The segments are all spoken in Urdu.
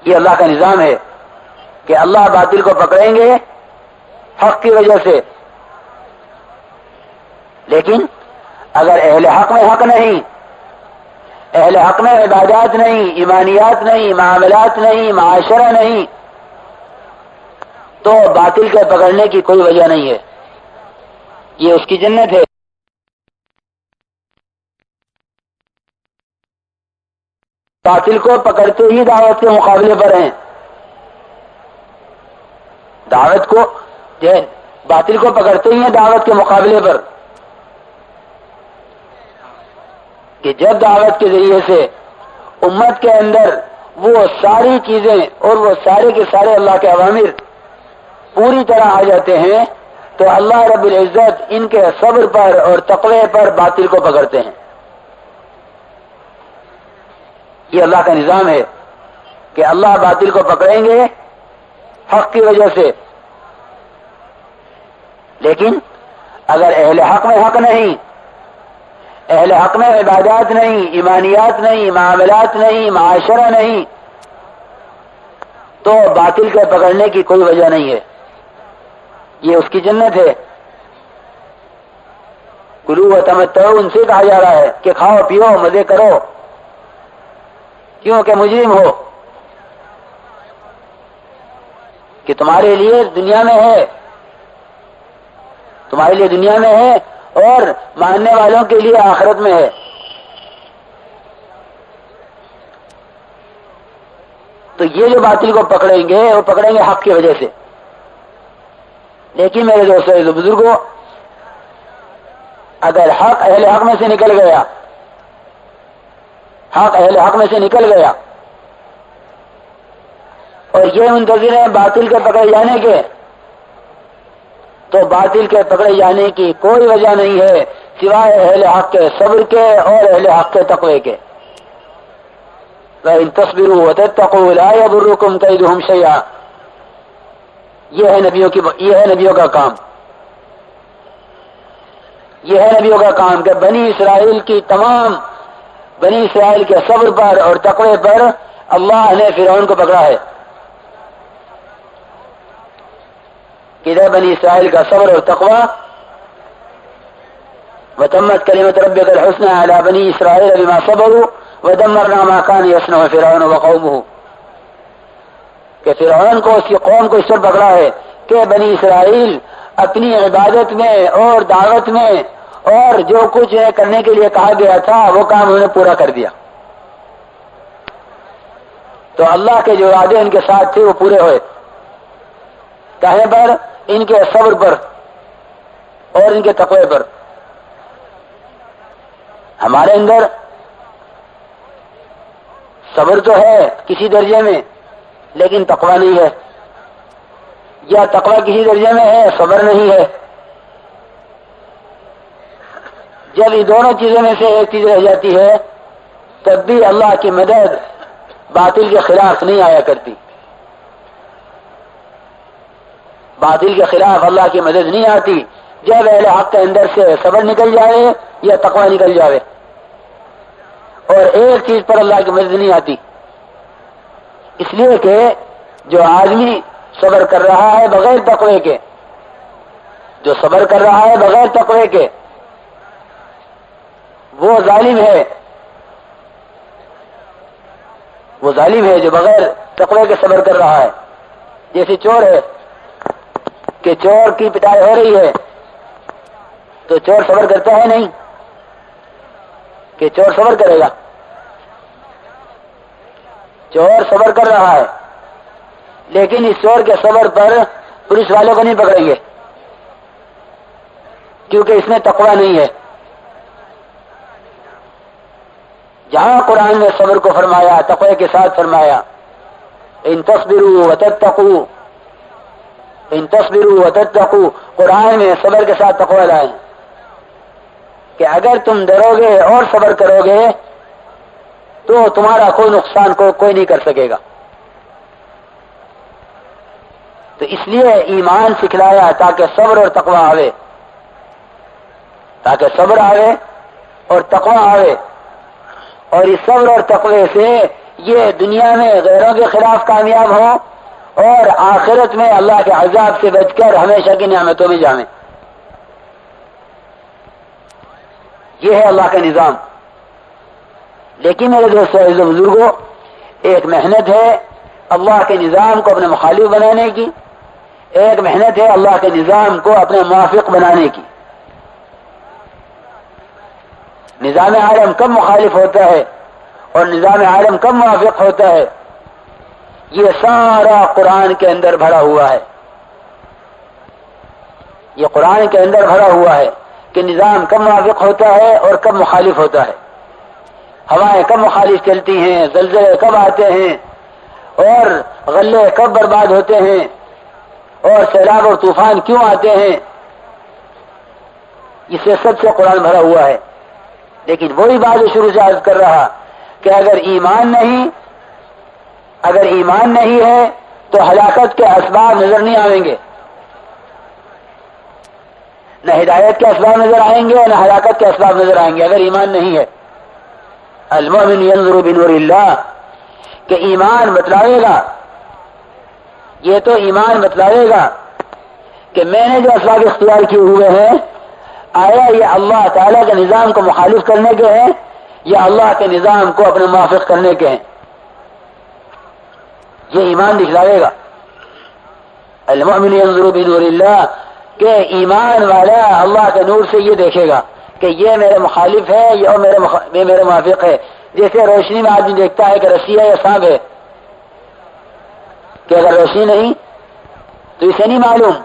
یہ اللہ کا نظام ہے کہ اللہ باطل کو پکڑیں گے حق کی وجہ سے، لیکن اگر اہل حق میں حق نہیں، اہل حق میں عبادات نہیں، ایمانیات نہیں، معاملات نہیں، معاشرہ نہیں، تو باطل کے پکڑنے کی کوئی وجہ نہیں ہے، یہ اس کی جنت ہے۔ باطل کو پکڑتے ہی دعوت کے مقابلے پر ہیں، باطل کو پکڑتے ہی ہیں دعوت کے مقابلے پر، کہ جب دعوت کے ذریعے سے امت کے اندر وہ ساری چیزیں اور وہ سارے کے سارے اللہ کے اوامر پوری طرح آ جاتے ہیں تو اللہ رب العزت ان کے صبر پر اور تقوی پر باطل کو پکڑتے ہیں۔ یہ اللہ کا نظام ہے کہ اللہ باطل کو پکڑیں گے حق کی وجہ سے، لیکن اگر اہل حق میں حق نہیں، اہل حق میں عبادات نہیں، ایمانیات نہیں، معاملات نہیں، معاشرہ نہیں، تو باطل کے پکڑنے کی کوئی وجہ نہیں ہے، یہ اس کی جنت ہے۔ کلوا وتمتعوا، ان سے کہا جا رہا ہے کہ کھاؤ پیو مزے کرو، کیوں کہ مجرم ہو، کہ تمہارے لیے دنیا میں ہے، تمہارے لیے دنیا میں ہے اور ماننے والوں کے لیے آخرت میں ہے۔ تو یہ جو باطل کو پکڑیں گے وہ پکڑیں گے حق کی وجہ سے، لیکن میرے دوستوں بزرگوں، اگر حق اہل حق میں سے نکل گیا، حق اہل حق میں سے نکل گیا اور یہ منتظر ہیں باطل کے پکڑے جانے کے، تو باطل کے پکڑے جانے کی کوئی وجہ نہیں ہے سوائے اہل حق کے صبر کے اور اہل حق کے تقوی کے۔ وَإِن تَصْبِرُوا وَتَتَّقُوا لَا يَضُرُّكُمْ كَيْدُهُمْ شَيْئًا، یہ ہے نبیوں کا کام، یہ ہے نبیوں کا کام کہ بنی اسرائیل کی تمام بنی اسرائیل کے صبر پر اور تقوی پر اللہ نے فرعون کو پکڑا ہے۔ کدھر بنی اسرائیل کا صبر اور تقوی؟ وتمت کلمۃ ربک الحسنى علی بنی اسرائیل بما صبروا ودمرنا ما كان يصنع فرعون وقومه، کہ فرعون کو اس کی قوم کو اس پر پکڑا ہے کہ بنی اسرائیل اپنی عبادت میں اور دعوت میں اور جو کچھ کرنے کے لیے کہا گیا تھا وہ کام انہوں نے پورا کر دیا، تو اللہ کے جو وعدے ان کے ساتھ تھے وہ پورے ہوئے، کہنے پر ان کے صبر پر اور ان کے تقوی پر۔ ہمارے اندر صبر تو ہے کسی درجے میں لیکن تقوی نہیں ہے، یا تقوی کسی درجے میں ہے صبر نہیں ہے۔ جب یہ دونوں چیزوں میں سے ایک چیز رہ جاتی ہے تب بھی اللہ کی مدد باطل کے خلاف نہیں آیا کرتی، باطل کے خلاف اللہ کی مدد نہیں آتی جب اہل حق کے اندر سے صبر نکل جائے یا تقوی نکل جائے، اور ایک چیز پر اللہ کی مدد نہیں آتی، اس لیے کہ جو آدمی صبر کر رہا ہے بغیر تقوی کے، جو صبر کر رہا ہے بغیر تقوی کے، وہ ظالم ہے، وہ ظالم ہے جو بغیر تقوی کے صبر کر رہا ہے۔ جیسے چور ہے کہ چور کی پٹائی ہو رہی ہے تو چور صبر کرتا ہے نہیں، کہ چور صبر کرے گا، چور صبر کر رہا ہے لیکن اس چور کے صبر پر پولیس والوں کو نہیں پکڑیں گے کیونکہ اس میں تقوی نہیں ہے۔ جہاں قرآن نے صبر کو فرمایا تقوی کے ساتھ فرمایا، ان تصبروا وتتقوا، ان تصبروا وتتقوا، قرآن میں صبر کے ساتھ تقوی لائے کہ اگر تم ڈرو گے اور صبر کرو گے تو تمہارا کوئی نقصان کوئی نہیں کر سکے گا۔ تو اس لیے ایمان سکھلایا تاکہ صبر اور تقوی آوے، تاکہ صبر آوے اور تقوی آوے، اور اس صبر اور تقوی سے یہ دنیا میں غیروں کے خلاف کامیاب ہوں اور آخرت میں اللہ کے عذاب سے بچ کر ہمیشہ کی نعمتوں میں جائیں. یہ ہے اللہ کا نظام. لیکن میرے دوستوں عزیز و بزرگوں، ایک محنت ہے اللہ کے نظام کو اپنے مخالف بنانے کی، ایک محنت ہے اللہ کے نظام کو اپنے موافق بنانے کی. نظام عالم کب مخالف ہوتا ہے اور نظام عالم کب موافق ہوتا ہے، یہ سارا قرآن کے اندر بھرا ہوا ہے. یہ قرآن کے اندر بھرا ہوا ہے کہ نظام کب موافق ہوتا ہے اور کب مخالف ہوتا ہے. ہوائیں کب مخالف چلتی ہیں، زلزلے کب آتے ہیں، اور غلے کب برباد ہوتے ہیں، اور سیلاب اور طوفان کیوں آتے ہیں. اسے سب سے قرآن بھرا ہوا ہے. لیکن وہی بات شروع سے عرض کر رہا کہ اگر ایمان نہیں ہے تو ہلاکت کے اسباب نظر نہیں آئیں گے. نہ ہدایت کے اسباب نظر آئیں گے نہ ہلاکت کے اسباب نظر آئیں گے اگر ایمان نہیں ہے. المؤمن ينظر بنور اللہ، کہ ایمان بتلاوے گا، یہ تو ایمان بتلاوے گا کہ میں نے جو اسباب اختیار کیے ہوئے ہیں آیا یہ اللہ تعالیٰ کے نظام کو مخالف کرنے کے ہیں یا اللہ کے نظام کو اپنے موافق کرنے کے ہیں. یہ ایمان دکھلاوے گا. المؤمن ينظر بنور اللہ، کہ ایمان والا اللہ کے نور سے یہ دیکھے گا کہ یہ میرے مخالف ہے یا میرے موافق ہے. جیسے روشنی میں آدمی دیکھتا ہے کہ رسی ہے یا سانپ ہے، کہ اگر روشنی نہیں تو اسے نہیں معلوم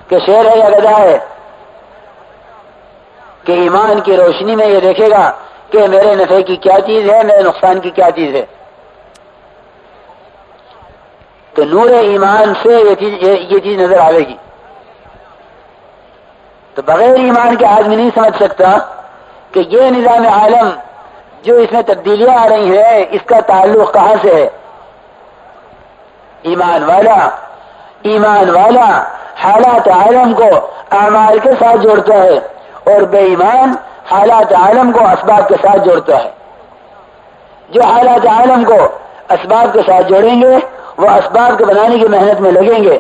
کہ شیر ہے یا گدھا ہے. کہ ایمان کی روشنی میں یہ دیکھے گا کہ میرے نفع کی کیا چیز ہے، میرے نقصان کی کیا چیز ہے. تو نور ایمان سے یہ چیز نظر آئے گی. تو بغیر ایمان کے آدمی نہیں سمجھ سکتا کہ یہ نظام عالم جو اس میں تبدیلیاں آ رہی ہیں اس کا تعلق کہاں سے ہے. ایمان والا حالات عالم کو اعمال کے ساتھ جوڑتا ہے اور بے ایمان حالات عالم کو اسباب کے ساتھ جوڑتا ہے. جو حالات عالم کو اسباب کے ساتھ جوڑیں گے وہ اسباب کے بنانے کی محنت میں لگیں گے.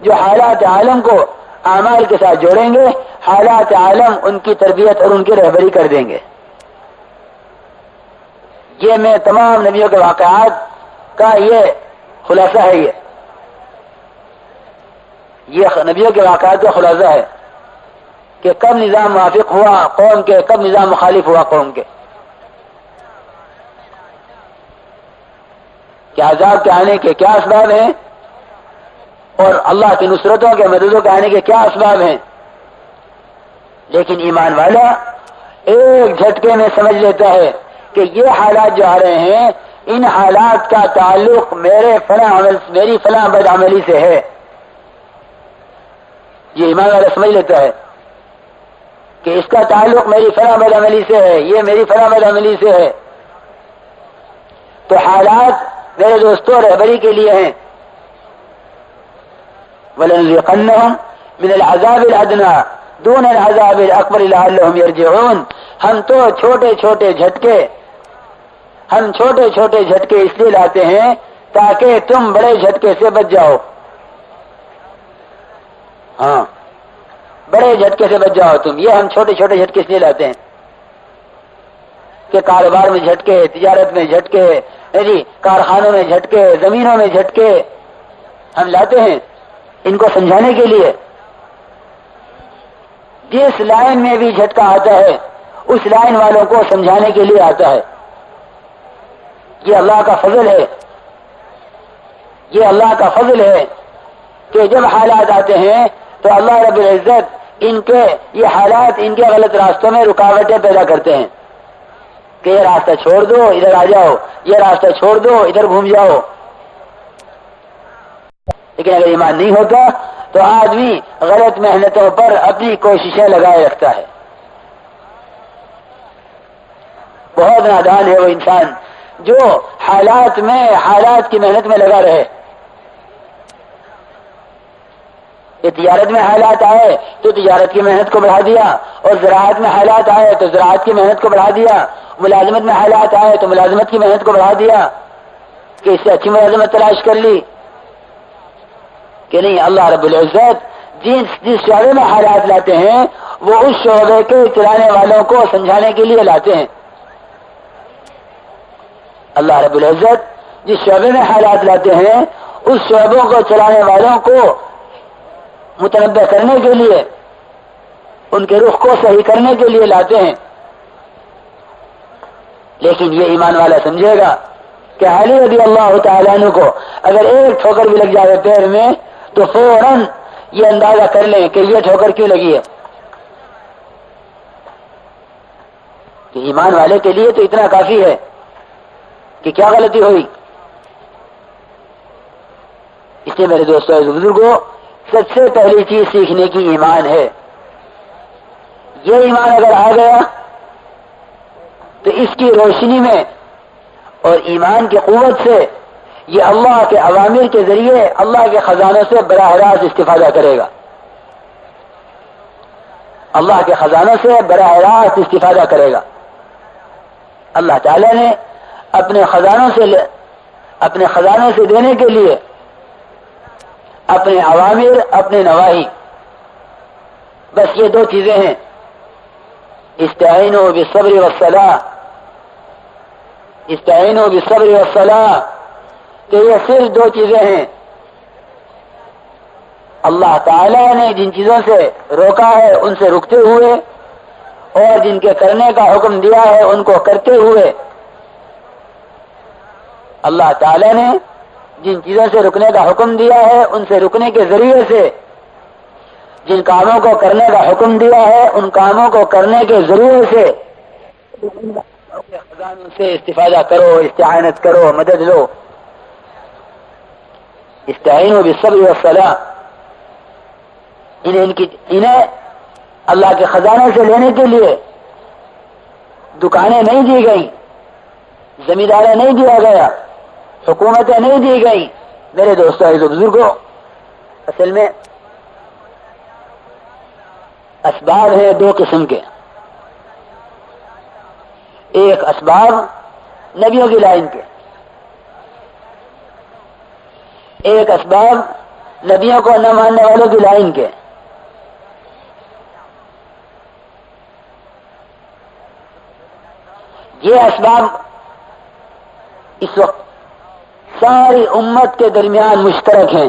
جو حالات عالم کو اعمال کے ساتھ جوڑیں گے حالات عالم ان کی تربیت اور ان کی رہبری کر دیں گے. یہ میں تمام نبیوں کے واقعات کا یہ خلاصہ ہے. یہ نبیوں کے واقعات کا خلاصہ ہے کہ کب نظام موافق ہوا قوم کے، کب نظام مخالف ہوا قوم کے. کہ عذاب کے آنے کے کیا اسباب ہیں اور اللہ کی نصرتوں کے مددوں کے آنے کے کیا اسباب ہیں. لیکن ایمان والا ایک جھٹکے میں سمجھ لیتا ہے کہ یہ حالات جو آ رہے ہیں ان حالات کا تعلق میری فلاں بد عملی سے ہے. یہ ایمان والا سمجھ لیتا ہے کہ اس کا تعلق میری فلاں بد عملی سے ہے، یہ میری فلاں بد عملی سے ہے. تو حالات میرے دوستوں رہبری کے لیے ہیں. وَلَنُذِيقَنَّهُمْ مِنَ الْعَذَابِ الْأَدْنَىٰ دُونَ الْعَذَابِ الْأَكْبَرِ لَعَلَّهُمْ يَرْجِعُونَ. ہم تو چھوٹے چھوٹے جھٹکے اس لیے لاتے ہیں تاکہ تم بڑے جھٹکے سے بچ جاؤ. ہاں، بڑے جھٹکے سے بچ جاؤ تم. یہ ہم چھوٹے جھٹکے اس لیے لاتے ہیں کہ کاروبار میں جھٹکے، تجارت میں جھٹکے، کارخانوں میں جھٹکے، زمینوں میں جھٹکے ہم لاتے ہیں ان کو سمجھانے کے لیے. جس لائن میں بھی جھٹکا آتا ہے اس لائن والوں کو سمجھانے کے لیے آتا ہے. یہ اللہ کا فضل ہے. یہ اللہ کا فضل ہے کہ جب حالات آتے ہیں تو اللہ رب العزت یہ حالات ان کے غلط راستوں میں رکاوٹیں پیدا کرتے ہیں کہ یہ راستہ چھوڑ دو ادھر آ جاؤ، یہ راستہ چھوڑ دو ادھر گھوم جاؤ. لیکن اگر ایمان نہیں ہوتا تو آدمی غلط محنتوں پر اپنی کوششیں لگائے رکھتا ہے. بہت نادان ہے وہ انسان جو حالات کی محنت میں لگا رہے. یہ تجارت میں حالات آئے تو تجارت کی محنت کو بڑھا دیا، اور زراعت میں حالات آئے تو زراعت کی محنت کو بڑھا دیا، ملازمت میں حالات آئے تو ملازمت کی محنت کو بڑھا دیا. کہ اس سے اچھی ملازمت تلاش کر لی کہ نہیں. اللہ رب العزت جس شعبے میں حالات لاتے ہیں وہ اس شعبے کے چلانے والوں کو سمجھانے کے لیے لاتے ہیں. اللہ رب العزت جس شعبے میں حالات لاتے ہیں اس شعبوں کو چلانے والوں کو متنبع کرنے کے لیے، ان کے رخ کو صحیح کرنے کے لیے لاتے ہیں. لیکن یہ ایمان والا سمجھے گا کہ علی رضی اللہ تعالیٰ عنہ کو اگر ایک ٹھوکر بھی لگ جائے پیر میں تو فوراً یہ اندازہ کر لیں کہ یہ ٹھوکر کیوں لگی ہے. کہ ایمان والے کے لیے تو اتنا کافی ہے کہ کیا غلطی ہوئی. اس لیے میرے دوستوں بزرگوں، سب سے پہلی چیز سیکھنے کی ایمان ہے. یہ ایمان اگر آ گیا تو اس کی روشنی میں اور ایمان کی قوت سے یہ اللہ کے اوامر کے ذریعے اللہ کے خزانوں سے براہ راست استفادہ کرے گا. اللہ کے خزانوں سے براہ راست استفادہ کرے گا. اللہ تعالیٰ نے اپنے خزانوں سے دینے کے لیے اپنے اوامر، اپنے نواہی، بس یہ دو چیزیں ہیں، استعینوا بالصبر والصلاۃ. استعینوا بالصبر والصلاۃ کہ یہ صرف دو چیزیں ہیں. اللہ تعالیٰ نے جن چیزوں سے روکا ہے ان سے رکتے ہوئے اور جن کے کرنے کا حکم دیا ہے ان کو کرتے ہوئے. اللہ تعالیٰ نے جن چیزوں سے رکنے کا حکم دیا ہے ان سے رکنے کے ذریعے سے جن کاموں کو کرنے کا حکم دیا ہے ان کاموں کو کرنے کے ذریعے سے خزانوں سے استفادہ کرو، استعانت کرو، مدد لو. استعینوا بالصبر والصلاۃ. انہیں اللہ کے خزانے سے لینے کے لیے دکانیں نہیں دی گئیں، زمینداریں نہیں دیا گیا، حکومتیں نہیں دی گئی. میرے دوستوں بزرگوں، اصل میں اسباب ہیں دو قسم کے. ایک اسباب نبیوں کی لائن کے، ایک اسباب نبیوں کو نہ ماننے والوں کی لائن کے. یہ اسباب اس وقت ساری امت کے درمیان مشترک ہیں.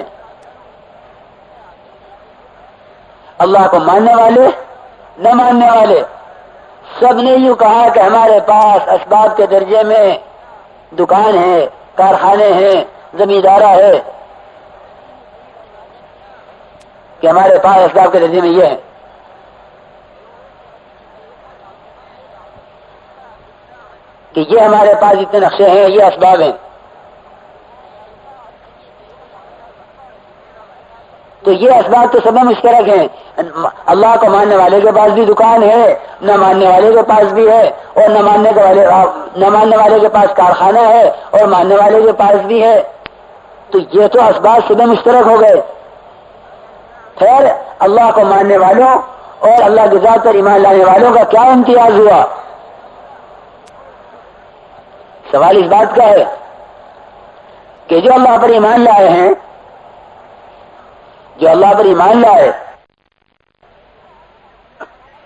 اللہ کو ماننے والے، نہ ماننے والے، سب نے یوں کہا کہ ہمارے پاس اسباب کے درجے میں دکان ہے، کارخانے ہیں، زمیندارہ ہے، کہ ہمارے پاس اسباب کے درجے میں یہ ہے. کہ یہ ہمارے پاس اتنے نقشے ہیں، یہ اسباب ہیں. تو یہ اسباب تو سب میں مشترک ہیں. اللہ کو ماننے والے کے پاس بھی دکان ہے، نہ ماننے والے کے پاس بھی ہے، اور نہ ماننے والے کے پاس کارخانہ ہے اور ماننے والے کے پاس بھی ہے. تو یہ تو اسباب سب میں مشترک ہو گئے. خیر، اللہ کو ماننے والوں اور اللہ کی ذات پر ایمان لانے والوں کا کیا امتیاز ہوا؟ سوال اس بات کا ہے کہ جو اللہ پر ایمان لائے ہیں، جو اللہ پر ایمان لائے،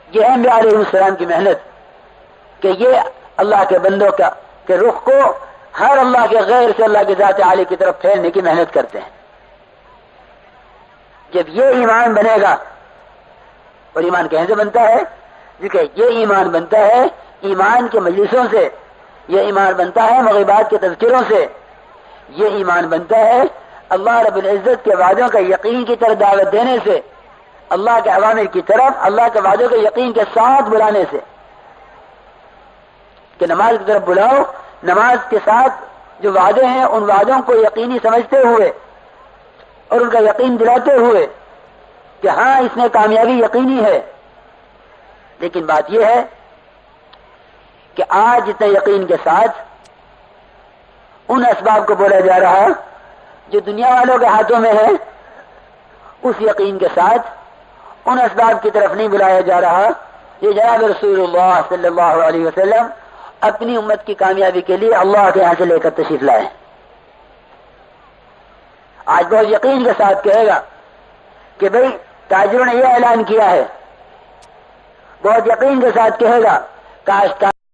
یہ ہے انبیاء علیہ السلام کی محنت کہ یہ اللہ کے بندوں کے رخ کو ہر اللہ کے غیر سے اللہ کی ذات عالی کی طرف پھیرنے کی محنت کرتے ہیں. جب یہ ایمان بنے گا، اور ایمان کہیں سے بنتا ہے؟ کیونکہ یہ ایمان بنتا ہے ایمان کے مجلسوں سے، یہ ایمان بنتا ہے مغیبات کے تذکروں سے، یہ ایمان بنتا ہے اللہ رب العزت کے وعدوں کا یقین کی طرف دعوت دینے سے، اللہ کے اوامر کی طرف اللہ کے وعدوں کے یقین کے ساتھ بلانے سے. کہ نماز کی طرف بلاؤ، نماز کے ساتھ جو وعدے ہیں ان وعدوں کو یقینی سمجھتے ہوئے اور ان کا یقین دلاتے ہوئے کہ ہاں اس میں کامیابی یقینی ہے. لیکن بات یہ ہے کہ آج جتنے یقین کے ساتھ ان اسباب کو بولا جا رہا جو دنیا والوں کے ہاتھوں میں ہے، اس یقین کے ساتھ ان اسباب کی طرف نہیں بلایا جا رہا یہ جناب رسول اللہ صلی اللہ علیہ وسلم اپنی امت کی کامیابی کے لیے اللہ کے یہاں سے لے کر تشریف لائے. آج بہت یقین کے ساتھ کہے گا کہ بھئی تاجروں نے یہ اعلان کیا ہے، بہت یقین کے ساتھ کہے گا کاش